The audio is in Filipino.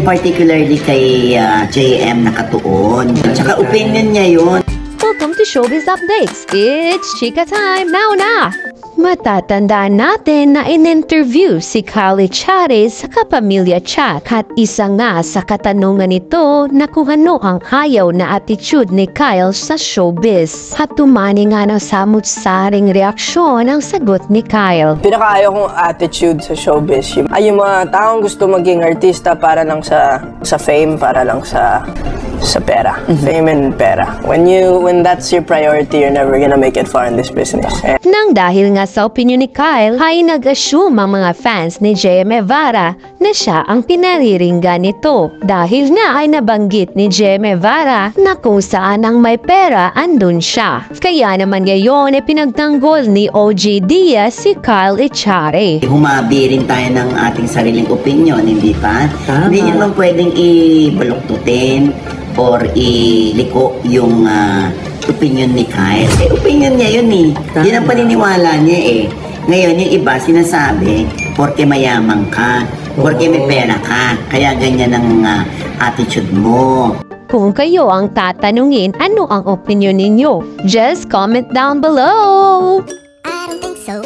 Particularly kay JM nakatuon. Tsaka opinion niya yun. Welcome to Showbiz Updates. It's Chika time now na! Matatandaan natin na in-interview si Kyle Echarte sa Kapamilya Chat at isa nga sa katanungan nito na kung ano ang ayaw na attitude ni Kyle sa showbiz. At tumani nga ng samut-saring reaksyon ang sagot ni Kyle. Pinakaayaw kong attitude sa showbiz. Ay yung mga taong gusto maging artista para lang sa fame, para lang sa pera. Fame and pera. When that's your priority, you're never gonna make it far in this business. Nang dahil nga sa opinion ni Kyle, ay nag-assume ang mga fans ni JM Evara na siya ang pinariringgan nito. Dahil nga ay nabanggit ni JM Evara na kung saan ang may pera, andun siya. Kaya naman ngayon ay pinagtanggol ni OG Diaz si Kyle Echarte. Humabi rin tayo ng ating sariling opinion, hindi pa? Hindi nyo naman pwedeng ibaluktutin or iliko yung opinion ni Kyle. Opinion niya yun eh. Yun ang paniniwala niya eh. Ngayon yung iba sinasabi, porke mayaman ka, porke may pera ka, kaya ganyan ang attitude mo. Kung kayo ang tatanungin, ano ang opinion ninyo? Just comment down below! I don't think so.